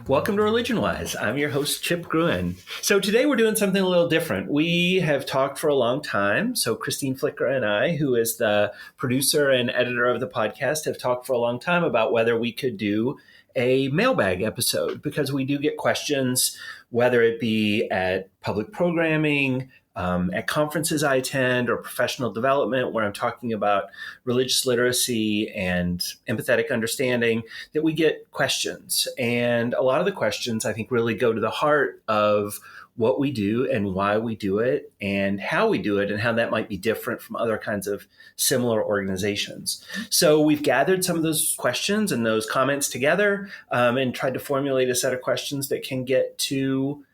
Welcome to Religion Wise. I'm your host, Chip Gruen. So today we're doing something a little different. We have talked for a long time. So Christine Flicker and I, who is the producer and editor of the podcast, have talked for a long time about whether we could do a mailbag episode, because we do get questions, whether it be at public programming, at conferences I attend, or professional development, where I'm talking about religious literacy and empathetic understanding, that we get questions. And a lot of the questions, I think, really go to the heart of what we do and why we do it and how we do it and how that might be different from other kinds of similar organizations. So we've gathered some of those questions and those comments together and tried to formulate a set of questions that can get to,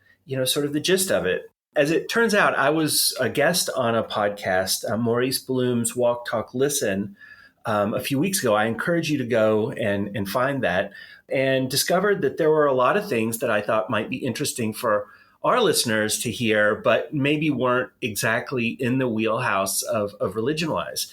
sort of the gist of it. As it turns out, I was a guest on a podcast, Maurice Bloom's Walk, Talk, Listen, a few weeks ago. I encourage you to go and find that, and discovered that there were a lot of things that I thought might be interesting for our listeners to hear, but maybe weren't exactly in the wheelhouse of Religion Wise.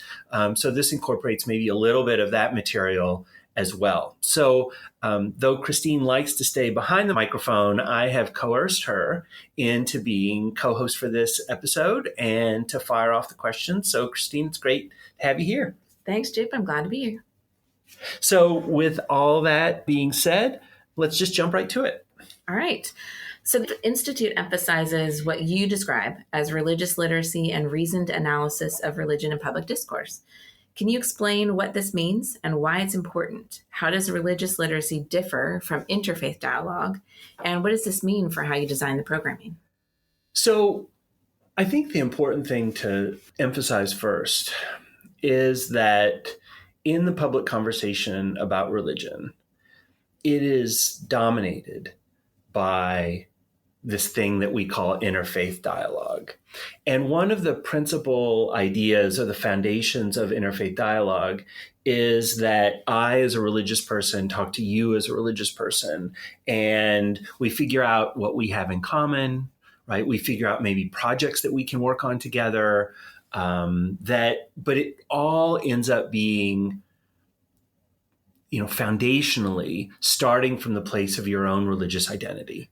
So this incorporates maybe a little bit of that material as well. So though Christine likes to stay behind the microphone, I have coerced her into being co-host for this episode and to fire off the questions. So Christine, it's great to have you here. Thanks, Chip. I'm glad to be here. So with all that being said, let's just jump right to it. All right. So the Institute emphasizes what you describe as religious literacy and reasoned analysis of religion and public discourse. Can you explain what this means and why it's important? How does religious literacy differ from interfaith dialogue? And what does this mean for how you design the programming? So I think the important thing to emphasize first is that in the public conversation about religion, it is dominated by this thing that we call interfaith dialogue. And one of the principal ideas or the foundations of interfaith dialogue is that I, as a religious person, talk to you as a religious person, and we figure out what we have in common, right? We figure out maybe projects that we can work on together, but it all ends up being foundationally starting from the place of your own religious identity.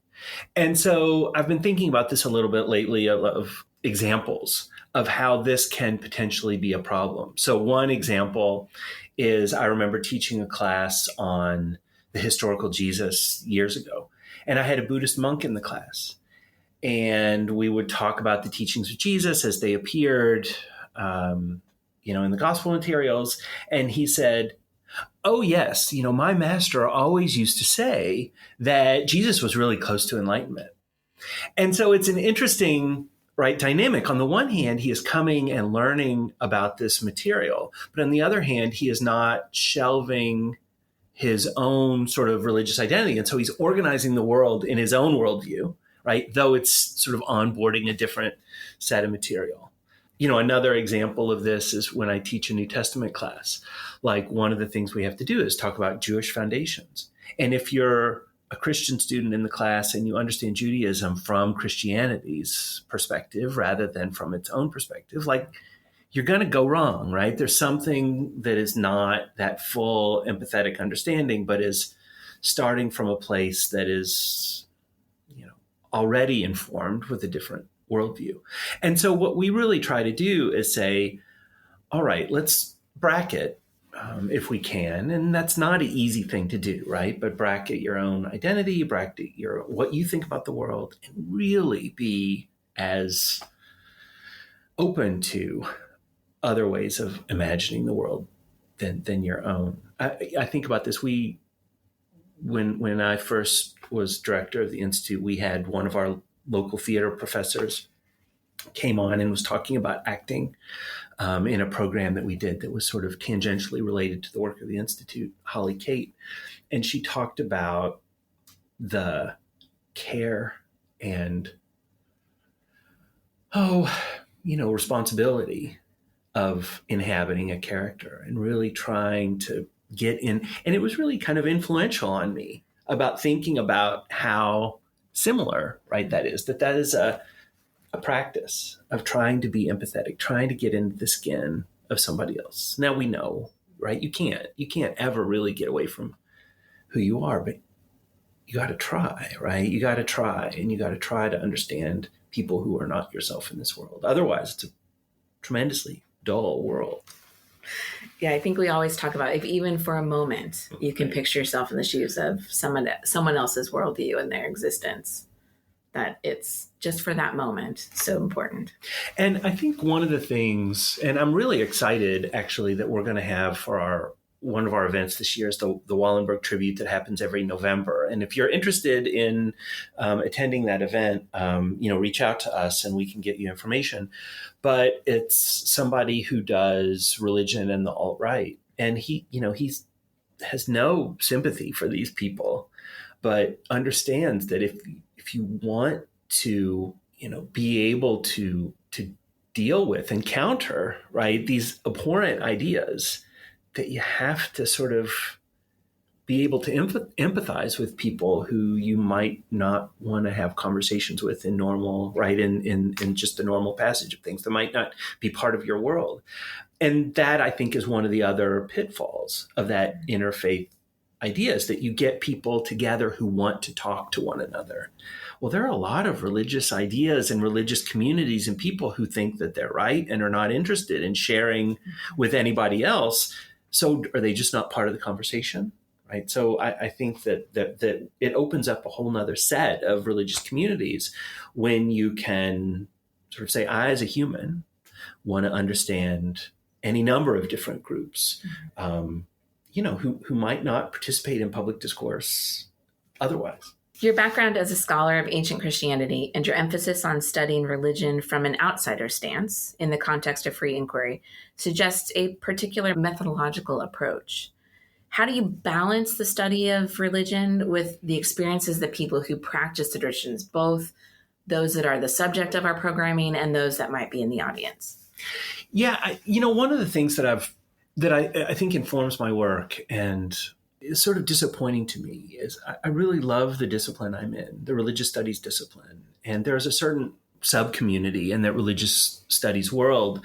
And so I've been thinking about this a little bit lately of examples of how this can potentially be a problem. So one example is I remember teaching a class on the historical Jesus years ago, and I had a Buddhist monk in the class. And we would talk about the teachings of Jesus as they appeared, in the gospel materials. And he said, "Oh, yes, my master always used to say that Jesus was really close to enlightenment." And so it's an interesting, dynamic. On the one hand, he is coming and learning about this material, but on the other hand, he is not shelving his own sort of religious identity. And so he's organizing the world in his own worldview, right? Though it's sort of onboarding a different set of material. Another example of this is when I teach a New Testament class. Like, one of the things we have to do is talk about Jewish foundations. And if you're a Christian student in the class and you understand Judaism from Christianity's perspective rather than from its own perspective, you're going to go wrong, right? There's something that is not that full empathetic understanding, but is starting from a place that is, already informed with a different worldview. And so what we really try to do is say, all right, let's bracket if we can. And that's not an easy thing to do, right? But bracket your own identity, bracket what you think about the world, and really be as open to other ways of imagining the world than your own. I think about this. When I first was director of the Institute, we had one of our local theater professors came on and was talking about acting in a program that we did that was sort of tangentially related to the work of the Institute, Holly Kate. And she talked about the care and, responsibility of inhabiting a character and really trying to get in. And it was really kind of influential on me about thinking about how similar, that is a practice of trying to be empathetic, trying to get into the skin of somebody else. Now we know, right? You can't ever really get away from who you are, but you got to try, right? You got to try, and you got to try to understand people who are not yourself in this world. Otherwise, it's a tremendously dull world. Yeah, I think we always talk about if even for a moment you can picture yourself in the shoes of someone else's worldview and their existence, that it's just for that moment so important. And I think one of the things, and I'm really excited actually that we're going to have for one of our events this year is the Wallenberg tribute that happens every November. And if you're interested in attending that event, reach out to us and we can get you information. But it's somebody who does religion and the alt-right. And he has no sympathy for these people, but understands that if you want to, be able to deal with and counter, right, these abhorrent ideas, that you have to sort of be able to empathize with people who you might not want to have conversations with in normal, right, in just the normal passage of things that might not be part of your world. And that, I think, is one of the other pitfalls of that interfaith ideas, that you get people together who want to talk to one another. Well, there are a lot of religious ideas and religious communities and people who think that they're right and are not interested in sharing with anybody else. So are they just not part of the conversation? Right. So I think that it opens up a whole nother set of religious communities when you can sort of say, I, as a human, want to understand any number of different groups, who might not participate in public discourse otherwise. Your background as a scholar of ancient Christianity and your emphasis on studying religion from an outsider stance in the context of free inquiry suggests a particular methodological approach. How do you balance the study of religion with the experiences that people who practice the traditions, both those that are the subject of our programming and those that might be in the audience? Yeah, one of the things that I think informs my work and is sort of disappointing to me is I really love the discipline I'm in, the religious studies discipline. And there's a certain sub-community in that religious studies world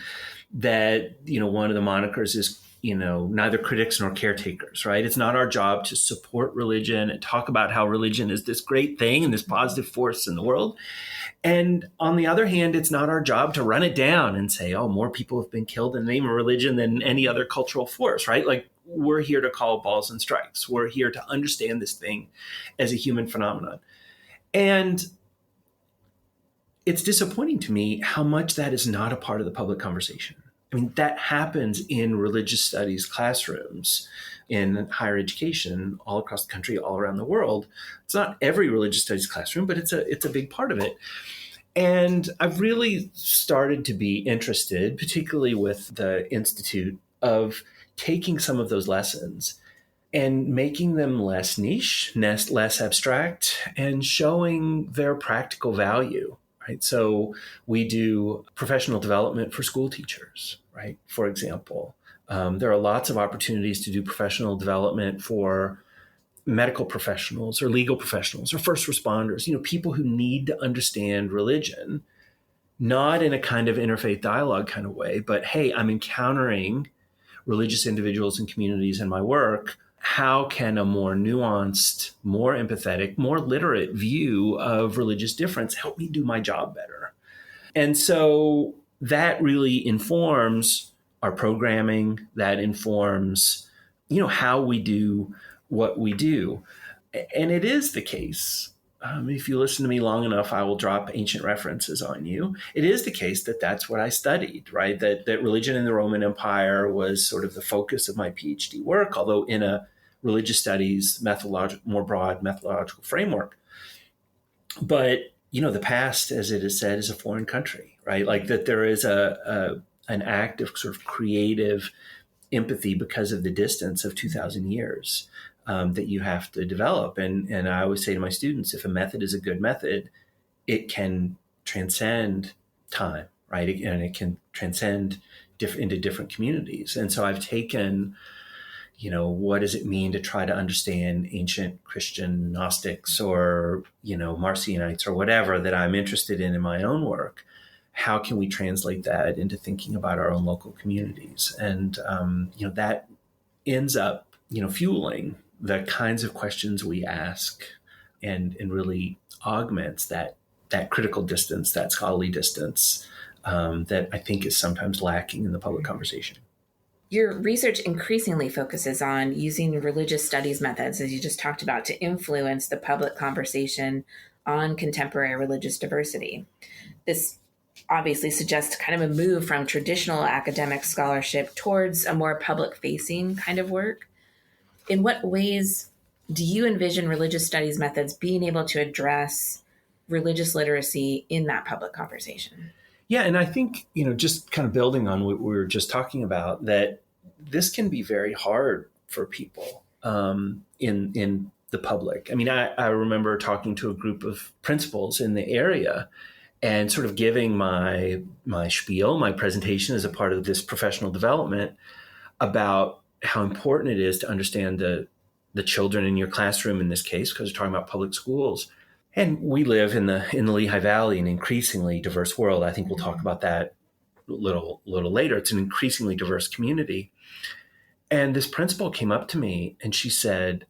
that, one of the monikers is, neither critics nor caretakers, right? It's not our job to support religion and talk about how religion is this great thing and this positive force in the world. And on the other hand, it's not our job to run it down and say, oh, more people have been killed in the name of religion than any other cultural force, right? Like, we're here to call balls and strikes. We're here to understand this thing as a human phenomenon. And it's disappointing to me how much that is not a part of the public conversation. I mean, that happens in religious studies classrooms in higher education all across the country, all around the world. It's not every religious studies classroom, but it's a big part of it. And I've really started to be interested, particularly with the Institute, of taking some of those lessons and making them less niche, less abstract, and showing their practical value. Right. So we do professional development for school teachers, right? For example, there are lots of opportunities to do professional development for medical professionals or legal professionals or first responders, people who need to understand religion, not in a kind of interfaith dialogue kind of way, but hey, I'm encountering religious individuals and communities in my work. How can a more nuanced, more empathetic, more literate view of religious difference help me do my job better? And so that really informs our programming, that informs, how we do what we do. And it is the case. If you listen to me long enough, I will drop ancient references on you. It is the case that that's what I studied, right? That religion in the Roman Empire was sort of the focus of my PhD work, although in a religious studies more broad methodological framework. But, the past, as it is said, is a foreign country, right? Like that there is an act of sort of creative empathy because of the distance of 2,000 years. That you have to develop. And I always say to my students, if a method is a good method, it can transcend time, right? And it can transcend into different communities. And so I've taken, what does it mean to try to understand ancient Christian Gnostics or, Marcionites or whatever that I'm interested in my own work? How can we translate that into thinking about our own local communities? And, that ends up, fueling the kinds of questions we ask and really augments that critical distance, that scholarly distance that I think is sometimes lacking in the public conversation. Your research increasingly focuses on using religious studies methods, as you just talked about, to influence the public conversation on contemporary religious diversity. This obviously suggests kind of a move from traditional academic scholarship towards a more public-facing kind of work. In what ways do you envision religious studies methods being able to address religious literacy in that public conversation? Yeah, and I think, just kind of building on what we were just talking about, that this can be very hard for people in the public. I mean, I remember talking to a group of principals in the area and sort of giving my spiel, my presentation as a part of this professional development about how important it is to understand the children in your classroom in this case, because we're talking about public schools. And we live in the Lehigh Valley, an increasingly diverse world. I think we'll talk about that a little later. It's an increasingly diverse community. And this principal came up to me and she said,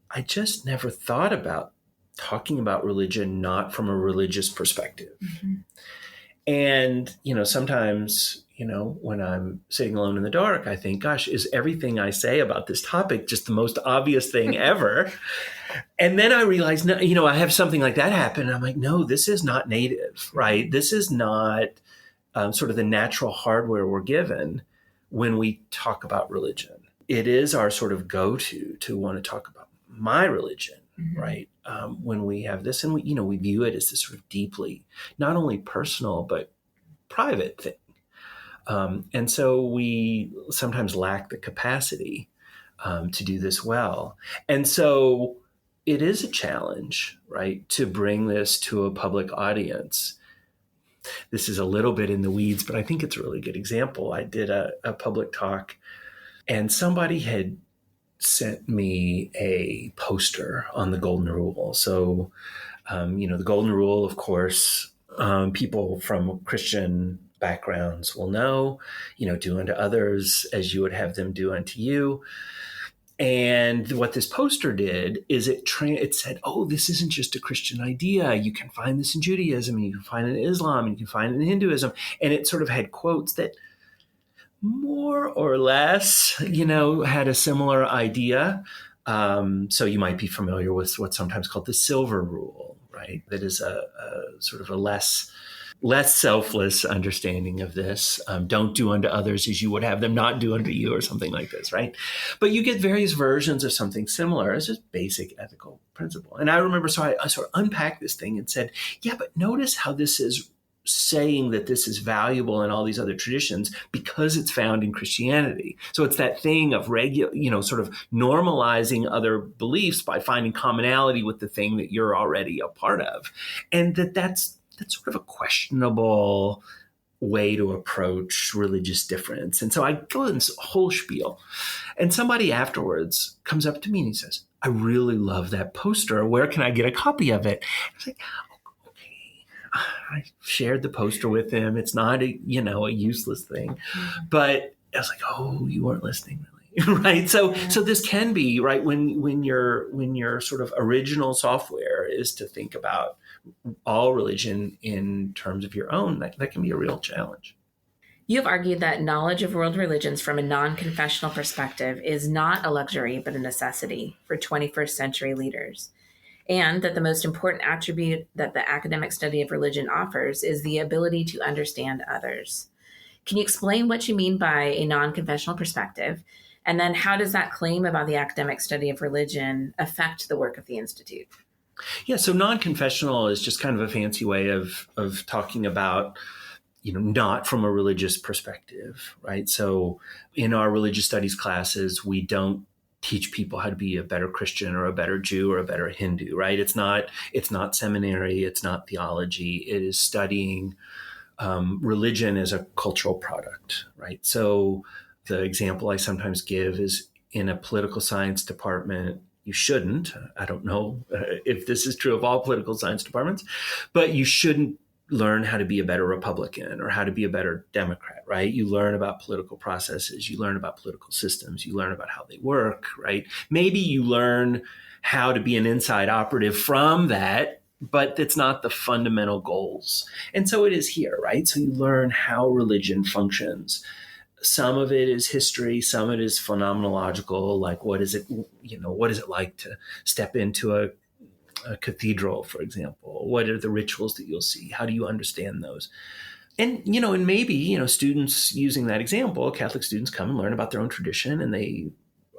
I just never thought about talking about religion not from a religious perspective. Mm-hmm. And, sometimes, when I'm sitting alone in the dark, I think, gosh, is everything I say about this topic just the most obvious thing ever? And then I realized, no, I have something like that happen. And I'm like, no, this is not native, right? This is not sort of the natural hardware we're given when we talk about religion. It is our sort of go-to to want to talk about my religion, mm-hmm. right? When we have this, and we view it as this sort of deeply, not only personal, but private thing. And so we sometimes lack the capacity to do this well. And so it is a challenge, right, to bring this to a public audience. This is a little bit in the weeds, but I think it's a really good example. I did a public talk and somebody had sent me a poster on the Golden Rule. So, the Golden Rule, of course, people from Christian backgrounds will know, do unto others as you would have them do unto you. And what this poster did is it said, oh, this isn't just a Christian idea. You can find this in Judaism, and you can find it in Islam, and you can find it in Hinduism. And it sort of had quotes that more or less, had a similar idea. So you might be familiar with what's sometimes called the Silver Rule, right? That is a sort of a less selfless understanding of this. Don't do unto others as you would have them not do unto you, or something like this, right? But you get various versions of something similar as just basic ethical principle. And I remember, so I sort of unpacked this thing and said, yeah, but notice how this is saying that this is valuable in all these other traditions because it's found in Christianity. So it's that thing of sort of normalizing other beliefs by finding commonality with the thing that you're already a part of. And that's sort of a questionable way to approach religious difference. And so I go in this whole spiel, and somebody afterwards comes up to me and he says, I really love that poster. Where can I get a copy of it? I was like, okay. I shared the poster with him. It's not a useless thing, but I was like, oh, you weren't listening really. Right. So this can be right when your sort of original software is to think about all religion in terms of your own, that can be a real challenge. You have argued that knowledge of world religions from a non-confessional perspective is not a luxury, but a necessity for 21st century leaders, and that the most important attribute that the academic study of religion offers is the ability to understand others. Can you explain what you mean by a non-confessional perspective? And then how does that claim about the academic study of religion affect the work of the Institute? Yeah, so non-confessional is just kind of a fancy way of talking about, not from a religious perspective, right? So in our religious studies classes, we don't teach people how to be a better Christian or a better Jew or a better Hindu, right? It's not seminary, it's not theology. It is studying religion as a cultural product, right? So the example I sometimes give is in a political science department. You shouldn't, I don't know if this is true of all political science departments, but you shouldn't learn how to be a better Republican or how to be a better Democrat, right? You learn about political processes, you learn about political systems, you learn about how they work, right? Maybe you learn how to be an inside operative from that, but it's not the fundamental goals. And so it is here, right? So you learn how religion functions. Some of it is history, some of it is phenomenological, like what is it, what is it like to step into a cathedral, for example? What are the rituals that you'll see? How do you understand those? And maybe, students using that example, Catholic students come and learn about their own tradition and they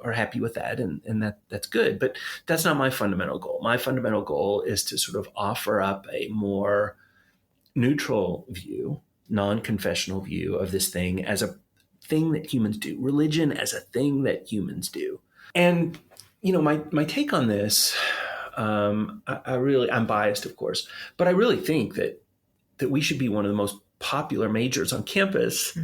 are happy with that, and that's good. But that's not my fundamental goal. My fundamental goal is to sort of offer up a more neutral view, non-confessional view of this thing as a thing that humans do, religion as a thing that humans do. And, my take on this, I'm biased, of course, but I really think that we should be one of the most popular majors on campus,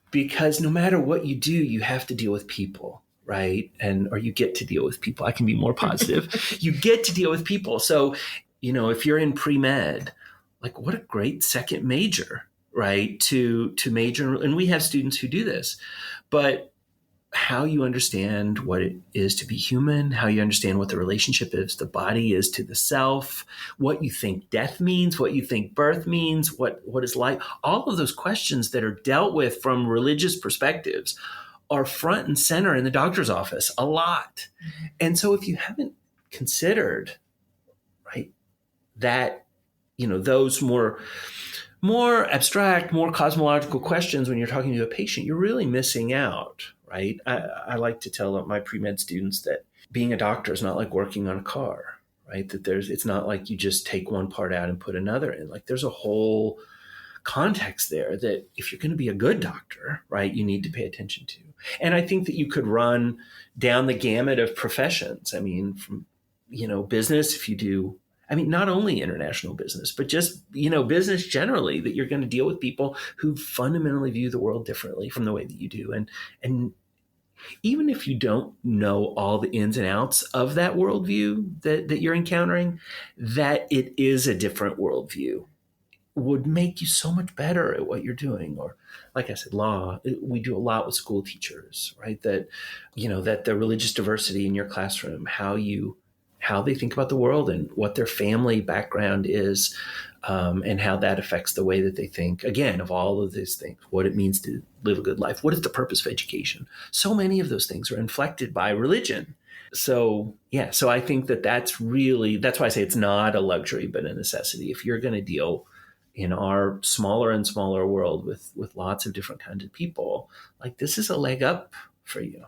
because no matter what you do, you have to deal with people, right? Or you get to deal with people. I can be more positive. You get to deal with people. So, if you're in pre-med, like what a great second major, right? To major, and we have students who do this, but how you understand what it is to be human, how you understand what the relationship is, the body is to the self, what you think death means, what you think birth means, what is life, all of those questions that are dealt with from religious perspectives are front and center in the doctor's office a lot. And so if you haven't considered, right, that, those more abstract, more cosmological questions when you're talking to a patient, you're really missing out, right? I like to tell my pre-med students that being a doctor is not like working on a car, right? That it's not like you just take one part out and put another in. Like there's a whole context there that if you're going to be a good doctor, right, you need to pay attention to. And I think that you could run down the gamut of professions. I mean, from, business, if you do, not only international business, but just, business generally, that you're going to deal with people who fundamentally view the world differently from the way that you do. And even if you don't know all the ins and outs of that worldview that you're encountering, that it is a different worldview would make you so much better at what you're doing. Or like I said, law, we do a lot with school teachers, right? That, that the religious diversity in your classroom, how they think about the world and what their family background is, and how that affects the way that they think, again, of all of these things, what it means to live a good life. What is the purpose of education? So many of those things are inflected by religion. So, yeah, so I think that's why I say it's not a luxury, but a necessity. If you're going to deal in our smaller and smaller world with lots of different kinds of people, like this is a leg up for you.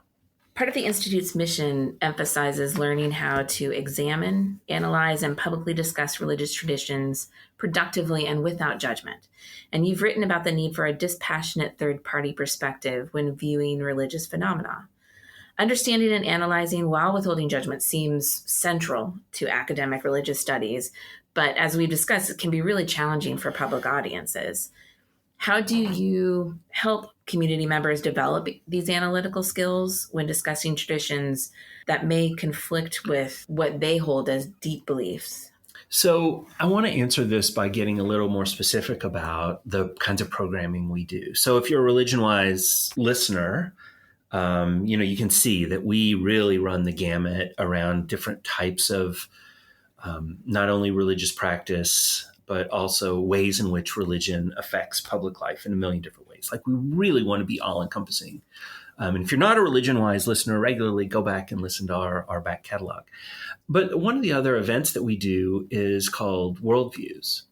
Part of the Institute's mission emphasizes learning how to examine, analyze, and publicly discuss religious traditions productively and without judgment. And you've written about the need for a dispassionate third-party perspective when viewing religious phenomena. Understanding and analyzing while withholding judgment seems central to academic religious studies, but as we've discussed, it can be really challenging for public audiences. How do you help community members develop these analytical skills when discussing traditions that may conflict with what they hold as deep beliefs? So I want to answer this by getting a little more specific about the kinds of programming we do. So if you're a religion-wise listener, you can see that we really run the gamut around different types of not only religious practice, but also ways in which religion affects public life in a million different ways. Like we really want to be all encompassing. And if you're not a religion-wise listener regularly, go back and listen to our back catalog. But one of the other events that we do is called Worldviews.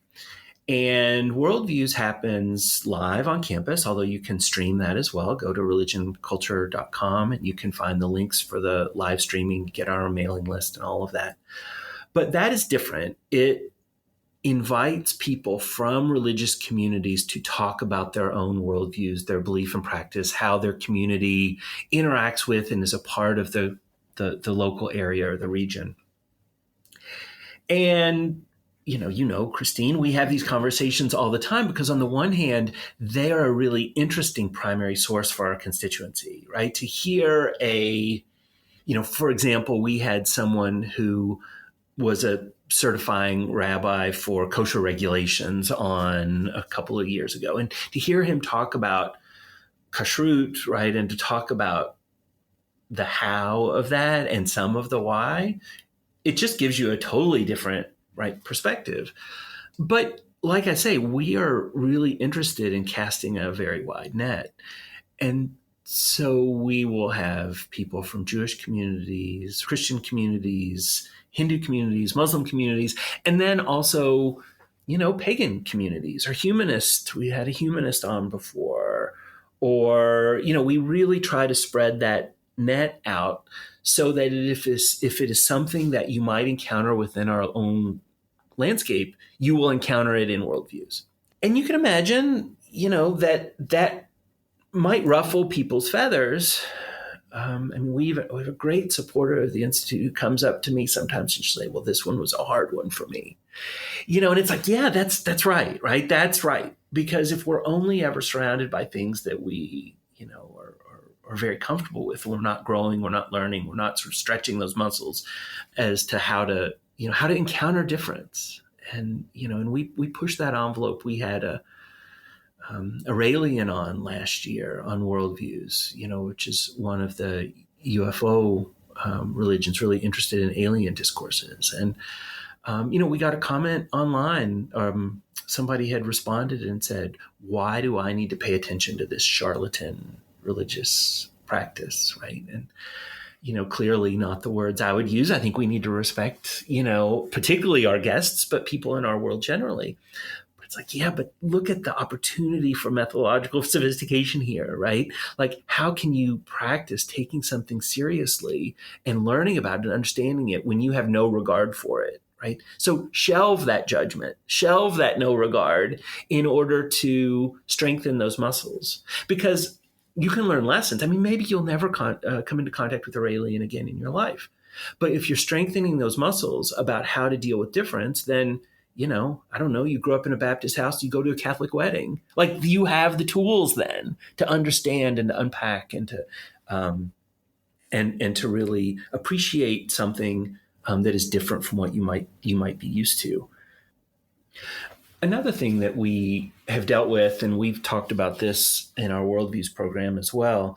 And Worldviews happens live on campus, although you can stream that as well. Go to religionculture.com and you can find the links for the live streaming, get on our mailing list and all of that. But that is different. It invites people from religious communities to talk about their own worldviews, their belief and practice, how their community interacts with and is a part of the local area or the region. And, Christine, we have these conversations all the time because on the one hand, they are a really interesting primary source for our constituency, right? To hear for example, we had someone who was a certifying rabbi for kosher regulations on a couple of years ago. And to hear him talk about kashrut, right, and to talk about the how of that and some of the why, it just gives you a totally different, right, perspective. But like I say, we are really interested in casting a very wide net. And so we will have people from Jewish communities, Christian communities, Hindu communities, Muslim communities, and then also, pagan communities or humanists. We had a humanist on before, or, we really try to spread that net out so that if it is something that you might encounter within our own landscape, you will encounter it in worldviews. And you can imagine, that might ruffle people's feathers. We have a great supporter of the Institute who comes up to me sometimes and she'll say, well, this one was a hard one for me. And it's like, yeah, that's right? That's right. Because if we're only ever surrounded by things that we, are very comfortable with, we're not growing, we're not learning, we're not sort of stretching those muscles as to how to encounter difference. And we push that envelope. We had a Aurelian on last year on worldviews, which is one of the UFO religions really interested in alien discourses. And, we got a comment online. Somebody had responded and said, why do I need to pay attention to this charlatan religious practice, right? And, clearly not the words I would use. I think we need to respect, particularly our guests, but people in our world generally. It's like, yeah, but look at the opportunity for methodological sophistication here, right? Like, how can you practice taking something seriously and learning about it and understanding it when you have no regard for it, right? So shelve that judgment, shelve that no regard in order to strengthen those muscles, because you can learn lessons. Maybe you'll never come into contact with Aurelian again in your life. But if you're strengthening those muscles about how to deal with difference, then I don't know, you grew up in a Baptist house, you go to a Catholic wedding. Like, you have the tools then to understand and to unpack and to and to really appreciate something that is different from what you might be used to. Another thing that we have dealt with, and we've talked about this in our Worldviews program as well,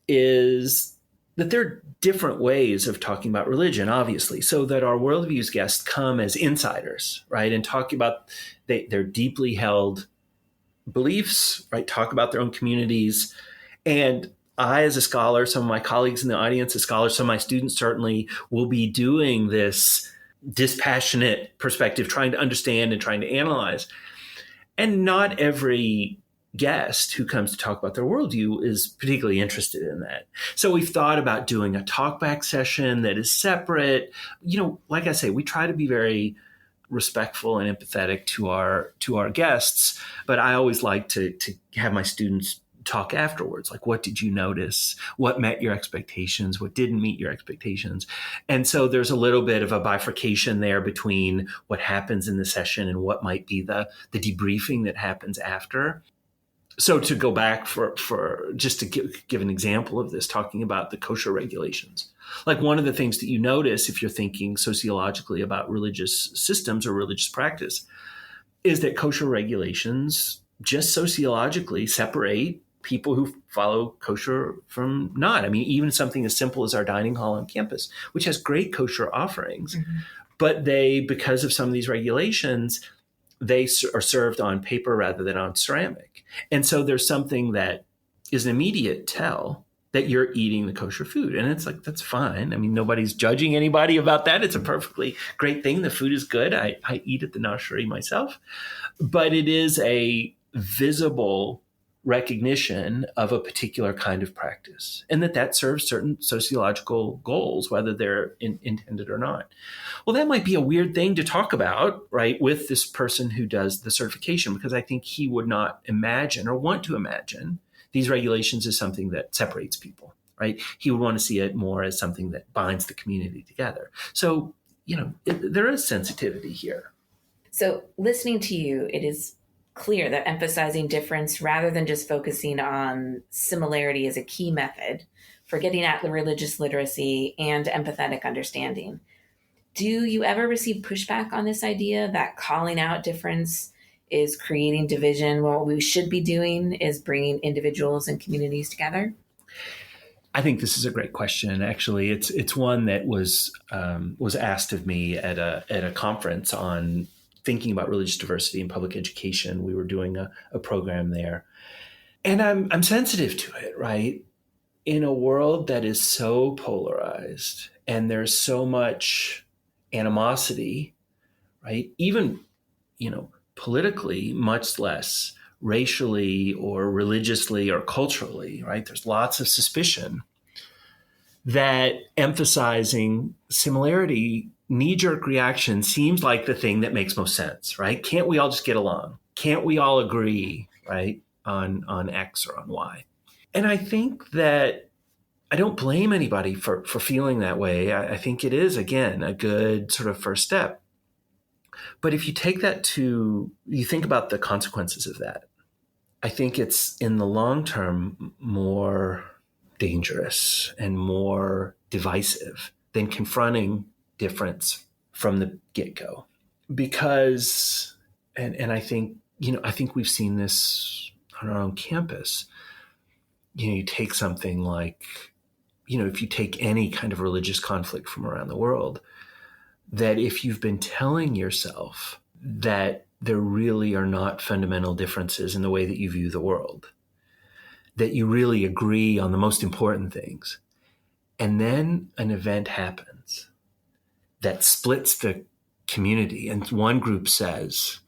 is that there are different ways of talking about religion, obviously, so that our Worldviews guests come as insiders, right, and talk about their deeply held beliefs, right, talk about their own communities. And I, as a scholar, some of my colleagues in the audience as scholars, some of my students certainly will be doing this dispassionate perspective, trying to understand and trying to analyze. And not every guest who comes to talk about their worldview is particularly interested in that. So we've thought about doing a talkback session that is separate. Like I say, we try to be very respectful and empathetic to our guests, but I always like to have my students talk afterwards. Like, what did you notice? What met your expectations? What didn't meet your expectations? And so there's a little bit of a bifurcation there between what happens in the session and what might be the debriefing that happens after. So to go back for just to give an example of this, talking about the kosher regulations, like, one of the things that you notice if you're thinking sociologically about religious systems or religious practice is that kosher regulations just sociologically separate people who follow kosher from not. Even something as simple as our dining hall on campus, which has great kosher offerings, but because of some of these regulations, they are served on paper rather than on ceramic. And so there's something that is an immediate tell that you're eating the kosher food. And it's like, that's fine. Nobody's judging anybody about that. It's a perfectly great thing. The food is good. I eat at the nashery myself. But it is a visible recognition of a particular kind of practice, and that serves certain sociological goals, whether they're intended or not. Well, that might be a weird thing to talk about, right, with this person who does the certification, because I think he would not imagine or want to imagine these regulations as something that separates people, right? He would want to see it more as something that binds the community together. So, there is sensitivity here. So listening to you, it is clear that emphasizing difference rather than just focusing on similarity is a key method for getting at the religious literacy and empathetic understanding. Do you ever receive pushback on this idea that calling out difference is creating division? What we should be doing is bringing individuals and communities together? I think this is a great question. Actually, it's one that was asked of me at a conference on thinking about religious diversity in public education. We were doing a program there, and I'm sensitive to it. Right, in a world that is so polarized and there's so much animosity, right? Even politically, much less racially or religiously or culturally, right? There's lots of suspicion that emphasizing similarity, knee-jerk reaction seems like the thing that makes most sense, right? Can't we all just get along? Can't we all agree, right, on X or on Y? And I think that I don't blame anybody for feeling that way. I think it is, again, a good sort of first step. But if you take that you think about the consequences of that, I think it's in the long term more dangerous and more divisive than confronting difference from the get-go. Because, and I think, I think we've seen this on our own campus. You take something like, if you take any kind of religious conflict from around the world, that if you've been telling yourself that there really are not fundamental differences in the way that you view the world, that you really agree on the most important things, and then an event happens that splits the community, and one group says,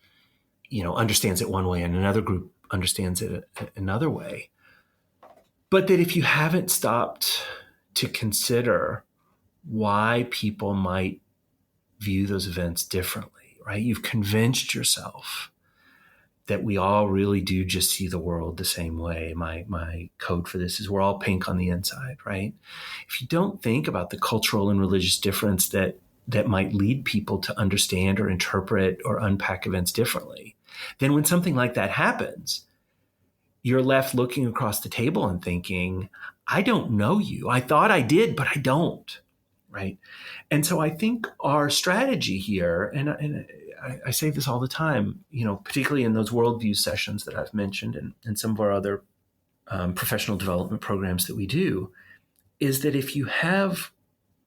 understands it one way and another group understands it another way, but that if you haven't stopped to consider why people might view those events differently, right? You've convinced yourself that we all really do just see the world the same way. My code for this is we're all pink on the inside, right? If you don't think about the cultural and religious difference that might lead people to understand or interpret or unpack events differently, then when something like that happens, you're left looking across the table and thinking, I don't know you. I thought I did, but I don't. Right. And so I think our strategy here, and I say this all the time, particularly in those worldview sessions that I've mentioned and some of our other professional development programs that we do, is that if you have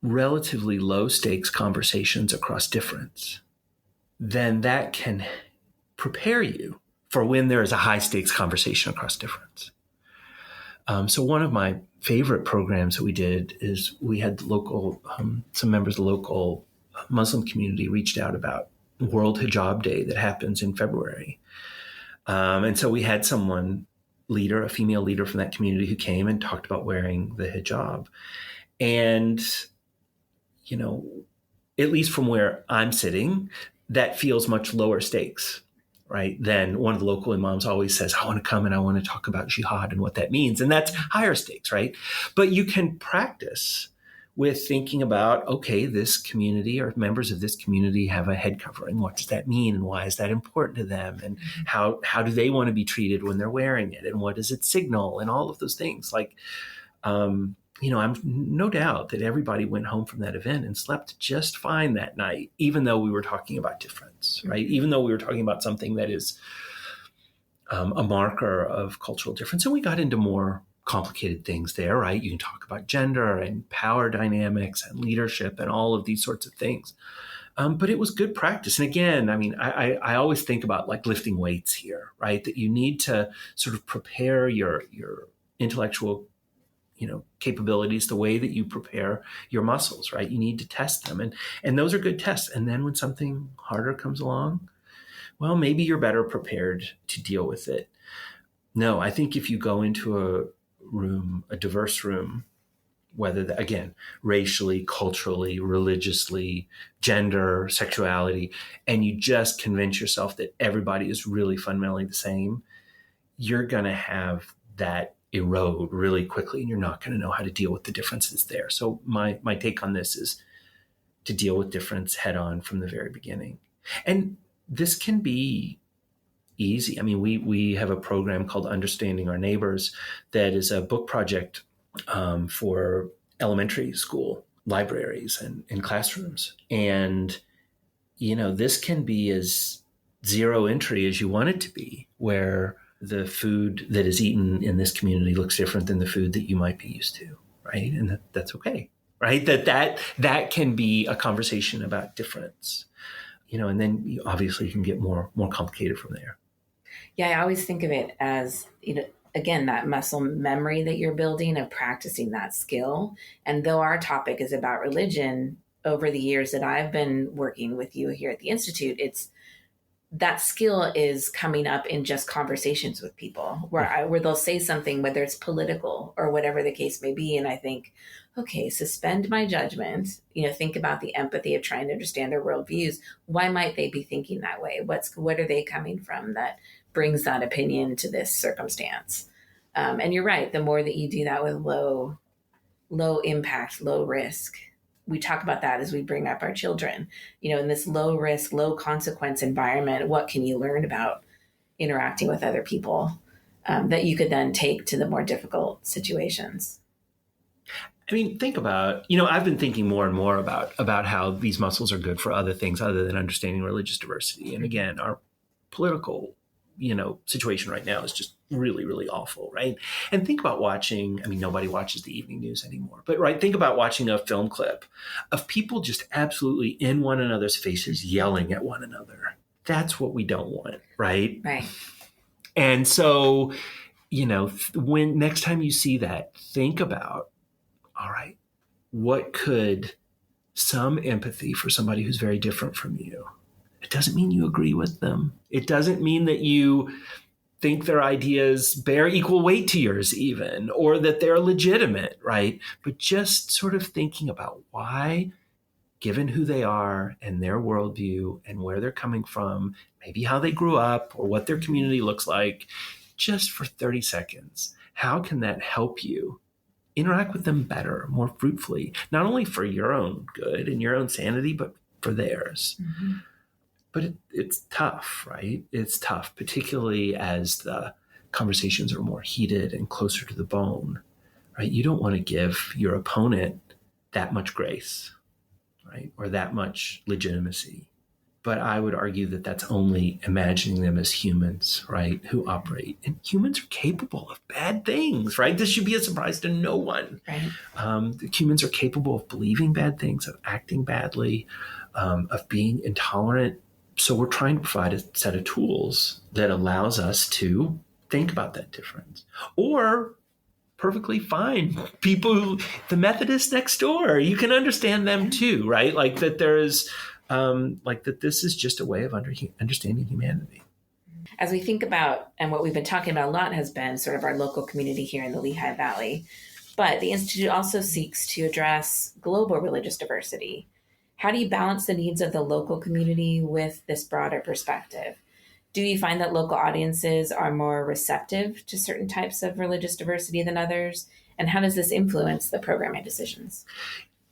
relatively low stakes conversations across difference, then that can prepare you for when there is a high stakes conversation across difference. So one of my favorite programs that we did is we had some members of the local Muslim community reached out about World Hijab Day that happens in February. And so we had a female leader from that community who came and talked about wearing the hijab. And, at least from where I'm sitting, that feels much lower stakes, right? Then one of the local imams always says, I want to come and I want to talk about jihad and what that means. And that's higher stakes, right? But you can practice with thinking about, okay, this community or members of this community have a head covering. What does that mean? And why is that important to them? And how do they want to be treated when they're wearing it? And what does it signal? And all of those things. Like, I'm no doubt that everybody went home from that event and slept just fine that night, even though we were talking about difference, right? Even though we were talking about something that is a marker of cultural difference. And we got into more complicated things there, right? You can talk about gender and power dynamics and leadership and all of these sorts of things. But it was good practice. And again, I always think about like lifting weights here, right? That you need to sort of prepare your intellectual capabilities the way that you prepare your muscles, right? You need to test them. And those are good tests. And then when something harder comes along, well, maybe you're better prepared to deal with it. No, I think if you go into a diverse room, whether again, racially, culturally, religiously, gender, sexuality, and you just convince yourself that everybody is really fundamentally the same, you're going to have that erode really quickly, and you're not going to know how to deal with the differences there. So my take on this is to deal with difference head on from the very beginning. And this can be easy. We have a program called Understanding Our Neighbors that is a book project for elementary school libraries and classrooms. And, this can be as zero entry as you want it to be, where the food that is eaten in this community looks different than the food that you might be used to. right? And that's okay, right? That can be a conversation about difference, and then obviously you can get more complicated from there. Yeah, I always think of it as, again, that muscle memory that you're building of practicing that skill. And though our topic is about religion, over the years that I've been working with you here at the Institute, it's that skill is coming up in just conversations with people where they'll say something, whether it's political or whatever the case may be. And I think, okay, suspend my judgment, think about the empathy of trying to understand their worldviews. Why might they be thinking that way? What are they coming from that brings that opinion to this circumstance? And you're right. The more that you do that with low impact, low risk, we talk about that as we bring up our children, in this low risk, low consequence environment, what can you learn about interacting with other people that you could then take to the more difficult situations? I mean, think about, I've been thinking more and more about how these muscles are good for other things other than understanding religious diversity. And again, our political, situation right now is just really, really awful, right? And think about watching, nobody watches the evening news anymore, but right, think about watching a film clip of people just absolutely in one another's faces yelling at one another. That's what we don't want, right? Right. And so, when next time you see that, think about, all right, what could some empathy for somebody who's very different from you? It doesn't mean you agree with them. It doesn't mean that you think their ideas bear equal weight to yours even, or that they're legitimate, right? But just sort of thinking about why, given who they are and their worldview and where they're coming from, maybe how they grew up or what their community looks like, just for 30 seconds, how can that help you interact with them better, more fruitfully, not only for your own good and your own sanity, but for theirs? Mm-hmm. But it's tough, right? It's tough, particularly as the conversations are more heated and closer to the bone, right? You don't want to give your opponent that much grace, right? Or that much legitimacy. But I would argue that that's only imagining them as humans, right? Who operate. And humans are capable of bad things, right? This should be a surprise to no one. Right. Humans are capable of believing bad things, of acting badly, of being intolerant. So we're trying to provide a set of tools that allows us to think about that difference. Or perfectly fine people, the Methodists next door, you can understand them too, right? Like that there's, that this is just a way of understanding humanity. As we think about, and what we've been talking about a lot has been sort of our local community here in the Lehigh Valley, but the Institute also seeks to address global religious diversity. How do you balance the needs of the local community with this broader perspective? Do you find that local audiences are more receptive to certain types of religious diversity than others? And how does this influence the programming decisions?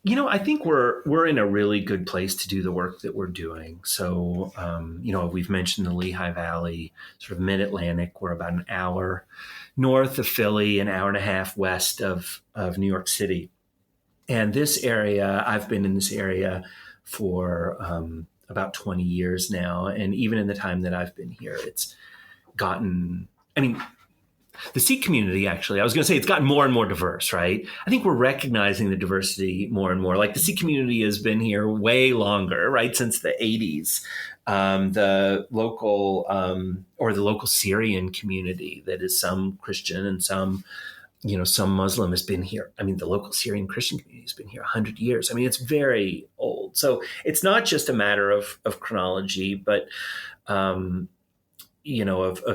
I think we're in a really good place to do the work that we're doing. So, we've mentioned the Lehigh Valley, sort of mid-Atlantic. We're about an hour north of Philly, an hour and a half west of New York City. And this area, I've been in this area for about 20 years now. And even in the time that I've been here, it's gotten, the Sikh community, actually, I was going to say it's gotten more and more diverse, right? I think we're recognizing the diversity more and more. Like the Sikh community has been here way longer, right? Since the 80s. The local Syrian community that is some Christian and some Muslim has been here. The local Syrian Christian community has been here 100 years. It's very old. So it's not just a matter of chronology, but, of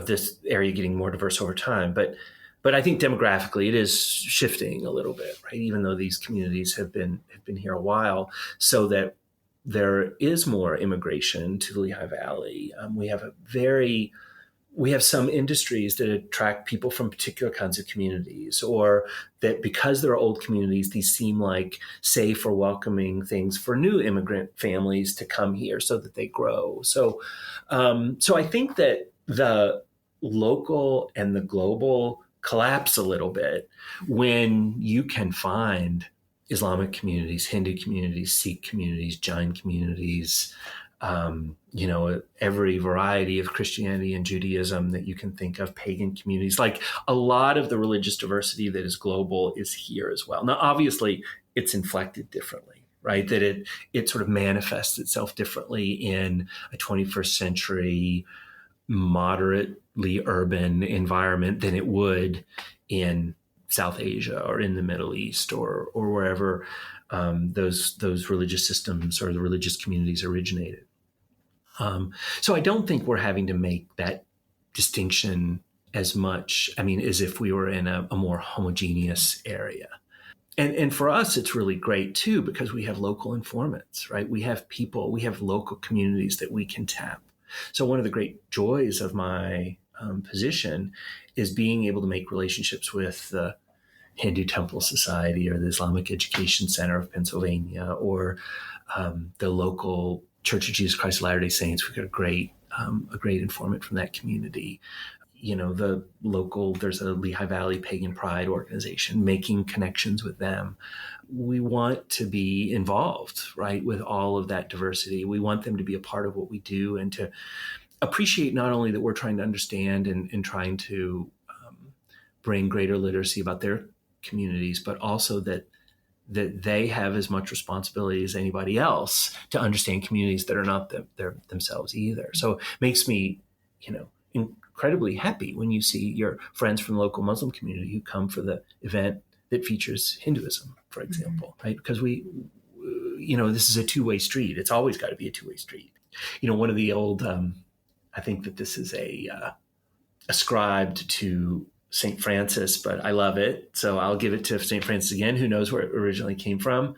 this area getting more diverse over time. But I think demographically it is shifting a little bit, right? Even though these communities have been here a while, so that there is more immigration to the Lehigh Valley. We have some industries that attract people from particular kinds of communities, or that because they're old communities, these seem like safe or welcoming things for new immigrant families to come here so that they grow. So I think that the local and the global collapse a little bit when you can find Islamic communities, Hindu communities, Sikh communities, Jain communities, every variety of Christianity and Judaism that you can think of, pagan communities. Like a lot of the religious diversity that is global is here as well. Now, obviously, it's inflected differently, right? That it sort of manifests itself differently in a 21st century moderately urban environment than it would in South Asia or in the Middle East or wherever those religious systems or the religious communities originated. So I don't think we're having to make that distinction as much, as if we were in a more homogeneous area. And for us, it's really great too, because we have local informants, right? We have people, we have local communities that we can tap. So one of the great joys of my position is being able to make relationships with the Hindu Temple Society or the Islamic Education Center of Pennsylvania or the local Church of Jesus Christ of Latter-day Saints. We've got a great informant from that community. There's a Lehigh Valley Pagan Pride organization, making connections with them. We want to be involved, right, with all of that diversity. We want them to be a part of what we do and to appreciate not only that we're trying to understand and trying to bring greater literacy about their communities, but also that they have as much responsibility as anybody else to understand communities that are not themselves either. So it makes me, incredibly happy when you see your friends from the local Muslim community who come for the event that features Hinduism, for example, right? Because this is a two-way street. It's always got to be a two-way street. One of the old, I think that this is ascribed to St. Francis, but I love it. So I'll give it to St. Francis again. Who knows where it originally came from,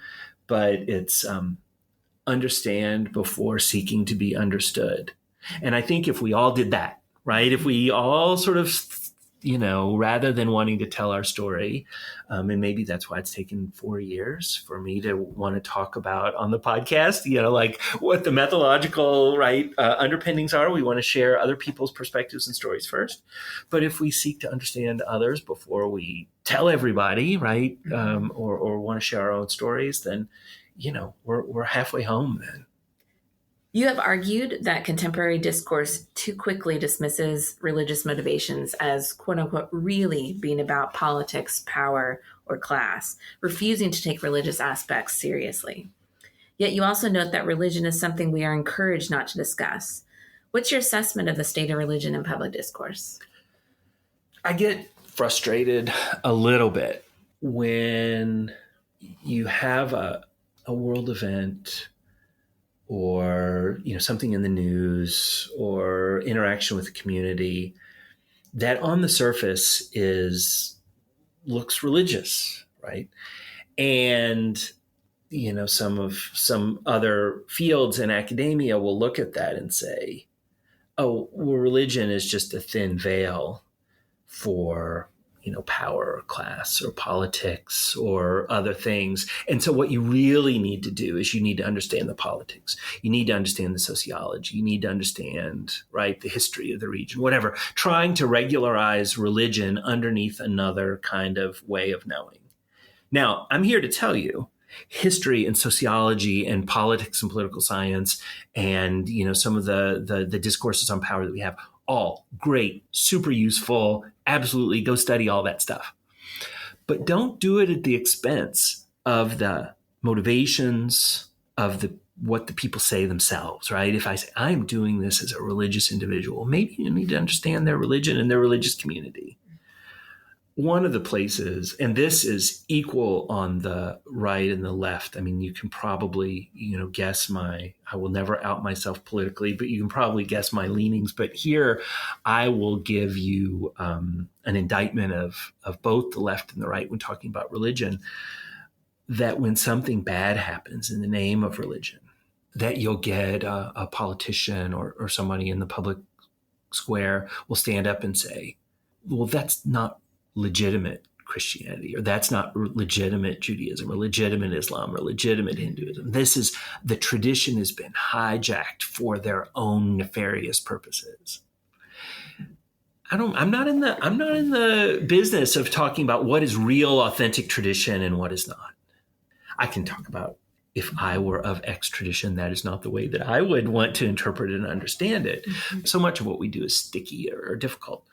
but it's understand before seeking to be understood. And I think if we all did that, right, if we all sort of, rather than wanting to tell our story, and maybe that's why it's taken 4 years for me to want to talk about on the podcast, like what the methodological, right, underpinnings are. We want to share other people's perspectives and stories first. But if we seek to understand others before we tell everybody, right, or want to share our own stories, then, we're halfway home then. You have argued that contemporary discourse too quickly dismisses religious motivations as, quote unquote, really being about politics, power, or class, refusing to take religious aspects seriously. Yet you also note that religion is something we are encouraged not to discuss. What's your assessment of the state of religion in public discourse? I get frustrated a little bit when you have a world event or something in the news or interaction with the community that on the surface looks religious, right? And some other fields in academia will look at that and say, oh, well, religion is just a thin veil for power or class or politics or other things. And so what you really need to do is you need to understand the politics. You need to understand the sociology. You need to understand, right, the history of the region, whatever, trying to regularize religion underneath another kind of way of knowing. Now, I'm here to tell you, history and sociology and politics and political science and, some of the discourses on power that we have, all great, super useful, absolutely go study all that stuff. But don't do it at the expense of the motivations of what the people say themselves, right? If I say, I'm doing this as a religious individual, maybe you need to understand their religion and their religious community. One of the places, and this is equal on the right and the left. I mean, you can probably, guess I will never out myself politically, but you can probably guess my leanings. But here I will give you an indictment of both the left and the right when talking about religion, that when something bad happens in the name of religion, that you'll get a politician or somebody in the public square will stand up and say, well, that's not legitimate Christianity, or that's not legitimate Judaism, or legitimate Islam, or legitimate Hinduism. The tradition has been hijacked for their own nefarious purposes. I'm not in the business of talking about what is real, authentic tradition and what is not. I can talk about if I were of X tradition, that is not the way that I would want to interpret and understand it. Mm-hmm. So much of what we do is sticky or difficult,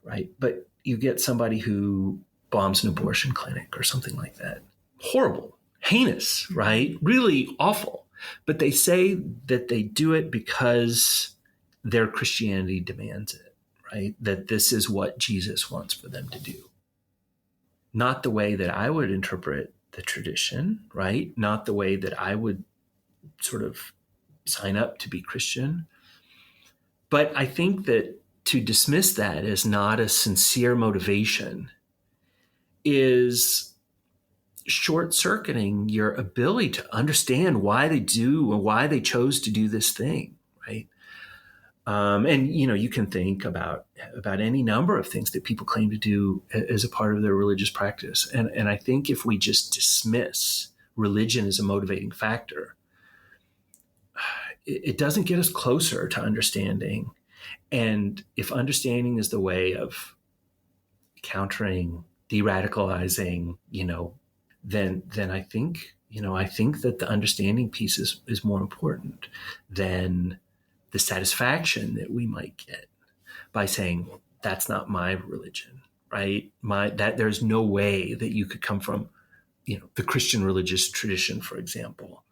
right? But you get somebody who bombs an abortion clinic or something like that. Horrible, heinous, right? Really awful. But they say that they do it because their Christianity demands it, right? That this is what Jesus wants for them to do. Not the way that I would interpret the tradition, right? Not the way that I would sort of sign up to be Christian. But I think that to dismiss that as not a sincere motivation is short-circuiting your ability to understand why they do and why they chose to do this thing, right? And you can think about any number of things that people claim to do as a part of their religious practice. And I think if we just dismiss religion as a motivating factor, it doesn't get us closer to understanding. And if understanding is the way of countering, de-radicalizing, then I think that the understanding piece is more important than the satisfaction that we might get by saying that's not my religion, right? That there's no way that you could come from, the Christian religious tradition, for example,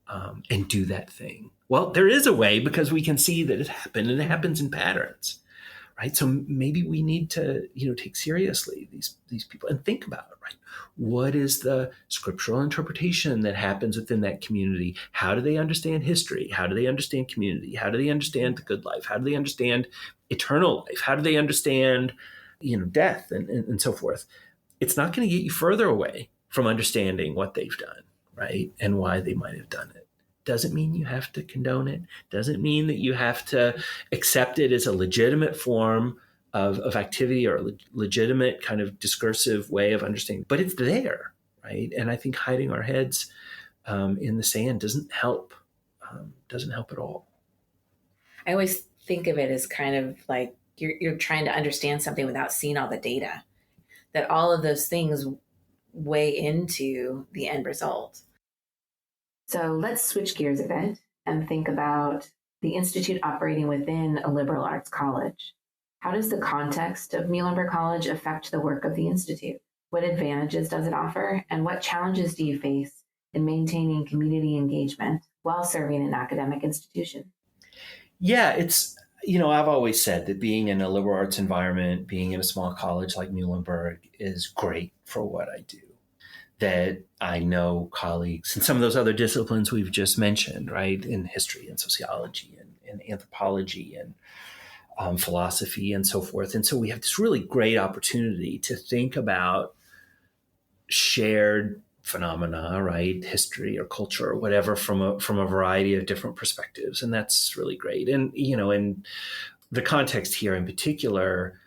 and do that thing. Well, there is a way because we can see that it happened, and it happens in patterns, right? So maybe we need to, take seriously these people and think about it, right? What is the scriptural interpretation that happens within that community? How do they understand history? How do they understand community? How do they understand the good life? How do they understand eternal life? How do they understand, death and so forth? It's not going to get you further away from understanding what they've done, right? And why they might have done it. Doesn't mean you have to condone it. Doesn't mean that you have to accept it as a legitimate form of activity or a legitimate kind of discursive way of understanding. But it's there, right? And I think hiding our heads in the sand doesn't help. Doesn't help at all. I always think of it as kind of like you're trying to understand something without seeing all the data. That all of those things weigh into the end result. So let's switch gears a bit and think about the Institute operating within a liberal arts college. How does the context of Muhlenberg College affect the work of the Institute? What advantages does it offer? And what challenges do you face in maintaining community engagement while serving an academic institution? Yeah, it's, I've always said that being in a liberal arts environment, being in a small college like Muhlenberg is great for what I do. That I know colleagues in some of those other disciplines we've just mentioned, right? In history and sociology and anthropology and philosophy and so forth. And so we have this really great opportunity to think about shared phenomena, right? History or culture or whatever from a variety of different perspectives. And that's really great. And, in the context here in particular,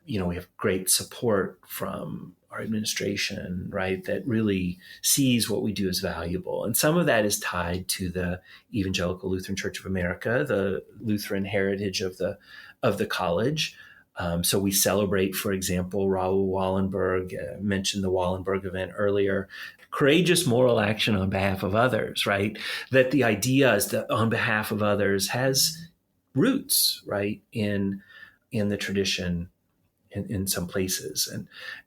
we have great support from our administration, right, that really sees what we do as valuable. And some of that is tied to the Evangelical Lutheran Church of America, the Lutheran heritage of the college. So we celebrate, for example, Raoul Wallenberg, mentioned the Wallenberg event earlier, courageous moral action on behalf of others, right? That the idea is that on behalf of others has roots, right, in the tradition in some places.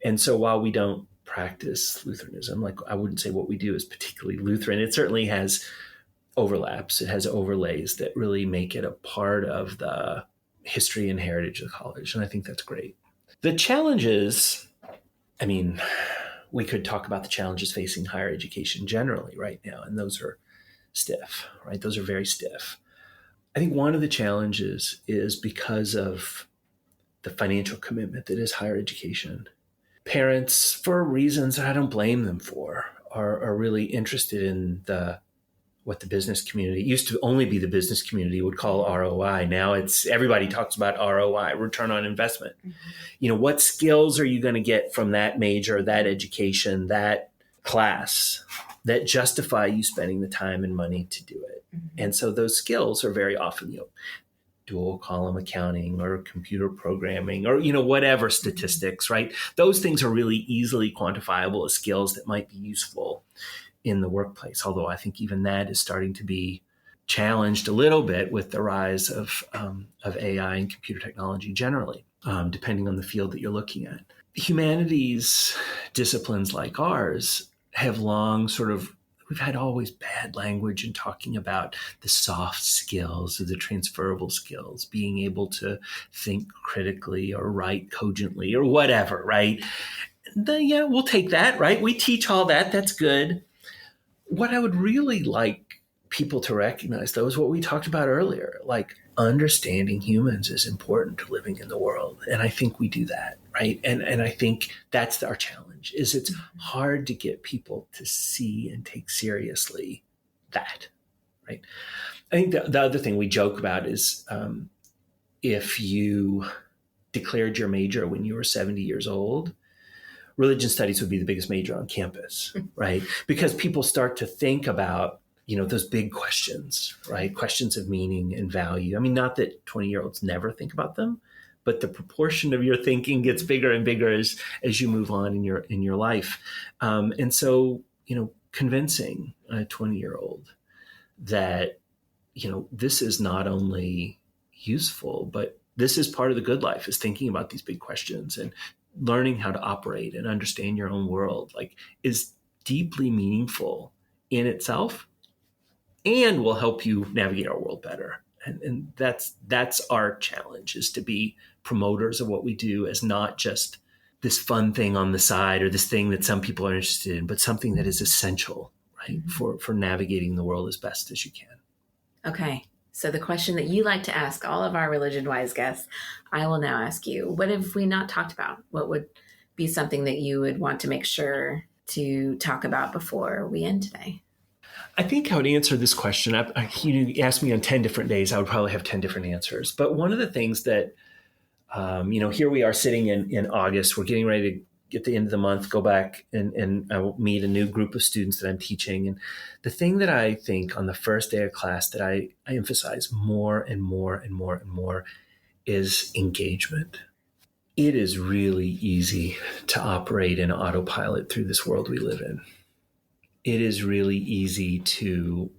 And so while we don't practice Lutheranism, like I wouldn't say what we do is particularly Lutheran, it certainly has overlaps. It has overlays that really make it a part of the history and heritage of the college. And I think that's great. The challenges, we could talk about the challenges facing higher education generally right now. And those are stiff, right? Those are very stiff. I think one of the challenges is because of the financial commitment that is higher education. Parents, for reasons I don't blame them for, are really interested in what the business community, it used to only be the business community would call ROI. Now it's everybody talks about ROI, return on investment. Mm-hmm. What skills are you going to get from that major, that education, that class that justify you spending the time and money to do it? Mm-hmm. And so those skills are very often, dual column accounting or computer programming or, whatever statistics, right? Those things are really easily quantifiable as skills that might be useful in the workplace, although I think even that is starting to be challenged a little bit with the rise of AI and computer technology generally, depending on the field that you're looking at. Humanities disciplines like ours have long we've had always bad language in talking about the soft skills or the transferable skills, being able to think critically or write cogently or whatever, right? Yeah, we'll take that, right? We teach all that. That's good. What I would really like people to recognize, though, is what we talked about earlier. Like, understanding humans is important to living in the world. And I think we do that, right? And I think that's our challenge, is it's hard to get people to see and take seriously that, right? I think the other thing we joke about is if you declared your major when you were 70 years old, religion studies would be the biggest major on campus, right? Because people start to think about, those big questions, right? Questions of meaning and value. I mean, not that 20-year-olds never think about them, but the proportion of your thinking gets bigger and bigger as you move on in your life. And so, convincing a 20-year-old that, this is not only useful, but this is part of the good life, is thinking about these big questions and learning how to operate and understand your own world, is deeply meaningful in itself and will help you navigate our world better. And that's our challenge, is to be promoters of what we do as not just this fun thing on the side or this thing that some people are interested in, but something that is essential, right, for navigating the world as best as you can. Okay. So the question that you like to ask all of our religion-wise guests, I will now ask you. What have we not talked about? What would be something that you would want to make sure to talk about before we end today? I think I would answer this question. You asked me on 10 different days, I would probably have 10 different answers. But one of the things that, here we are sitting in August, we're getting ready to get the end of the month, go back and I will meet a new group of students that I'm teaching. And the thing that I think on the first day of class that I emphasize more and more and more and more is engagement. It is really easy to operate in autopilot through this world we live in. It is really easy to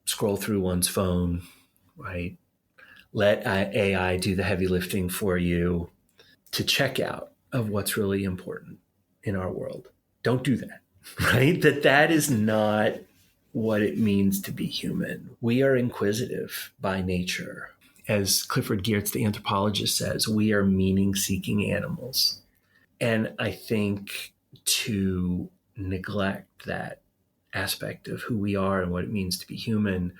scroll through one's phone, right? Let AI do the heavy lifting for you, to check out of what's really important in our world. Don't do that, right? That is not what it means to be human. We are inquisitive by nature. As Clifford Geertz, the anthropologist, says, we are meaning-seeking animals. And I think to neglect that aspect of who we are and what it means to be human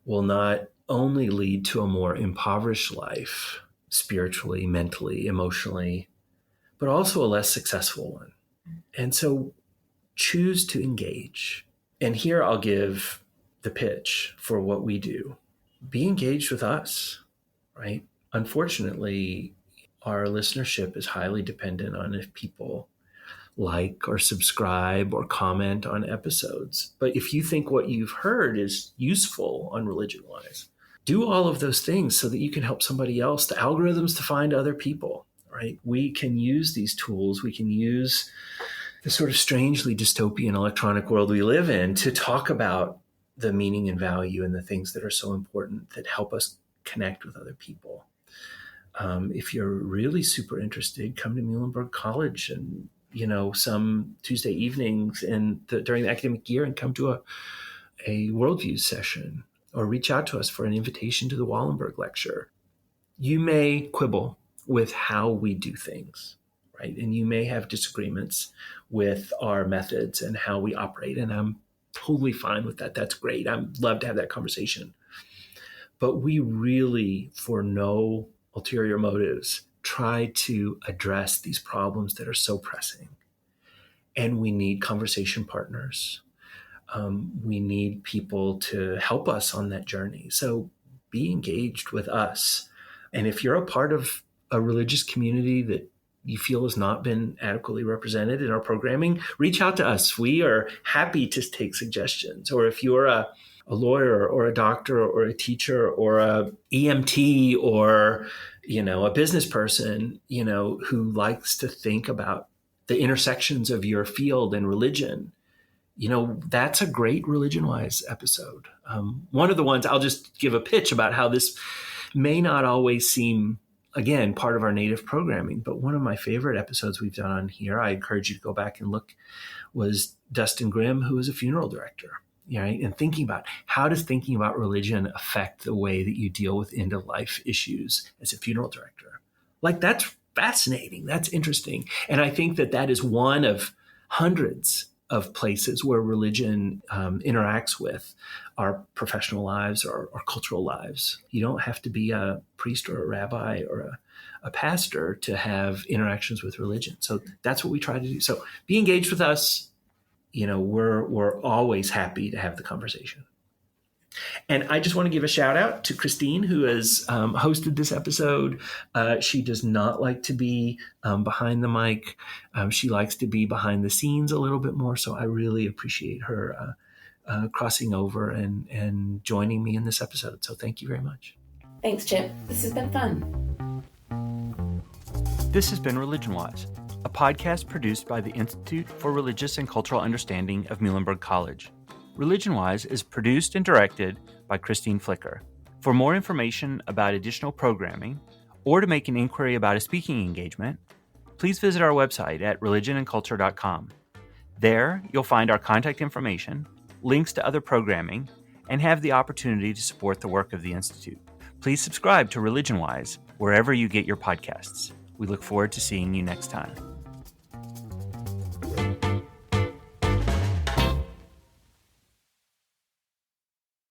will not only lead to a more impoverished life, spiritually, mentally, emotionally, but also a less successful one. And so choose to engage. And here I'll give the pitch for what we do. Be engaged with us, right? Unfortunately, our listenership is highly dependent on if people like or subscribe or comment on episodes. But if you think what you've heard is useful on Religion Wise, do all of those things so that you can help somebody else. The algorithms to find other people, right? We can use these tools. We can use the sort of strangely dystopian electronic world we live in to talk about the meaning and value and the things that are so important that help us connect with other people. If you're really super interested, come to Muhlenberg College and some Tuesday evenings during the academic year and come to a worldview session, or reach out to us for an invitation to the Wallenberg lecture. You may quibble with how we do things, right? And you may have disagreements with our methods and how we operate. And I'm totally fine with that. That's great. I'd love to have that conversation. But we really, for no ulterior motives, try to address these problems that are so pressing. And we need conversation partners. We need people to help us on that journey. So be engaged with us. And if you're a part of a religious community that you feel has not been adequately represented in our programming, reach out to us. We are happy to take suggestions. Or if you're a lawyer or a doctor or a teacher or a EMT or, a business person, who likes to think about the intersections of your field and religion, that's a great Religion Wise episode. One of the ones, I'll just give a pitch about how this may not always seem, again, part of our native programming, but one of my favorite episodes we've done on here, I encourage you to go back and look, was Dustin Grimm, who is a funeral director. Right? And thinking about how does thinking about religion affect the way that you deal with end of life issues as a funeral director? Like, that's fascinating. That's interesting. And I think that is one of hundreds of places where religion interacts with our professional lives or cultural lives. You don't have to be a priest or a rabbi or a pastor to have interactions with religion. So that's what we try to do. So be engaged with us. We're always happy to have the conversation. And I just want to give a shout out to Christine, who has hosted this episode. She does not like to be behind the mic. She likes to be behind the scenes a little bit more. So I really appreciate her crossing over and joining me in this episode. So thank you very much. Thanks, Chip. This has been fun. This has been Religion Wise, a podcast produced by the Institute for Religious and Cultural Understanding of Muhlenberg College. Religion Wise is produced and directed by Christine Flicker. For more information about additional programming, or to make an inquiry about a speaking engagement, please visit our website at religionandculture.com. There, you'll find our contact information, links to other programming, and have the opportunity to support the work of the Institute. Please subscribe to Religion Wise wherever you get your podcasts. We look forward to seeing you next time.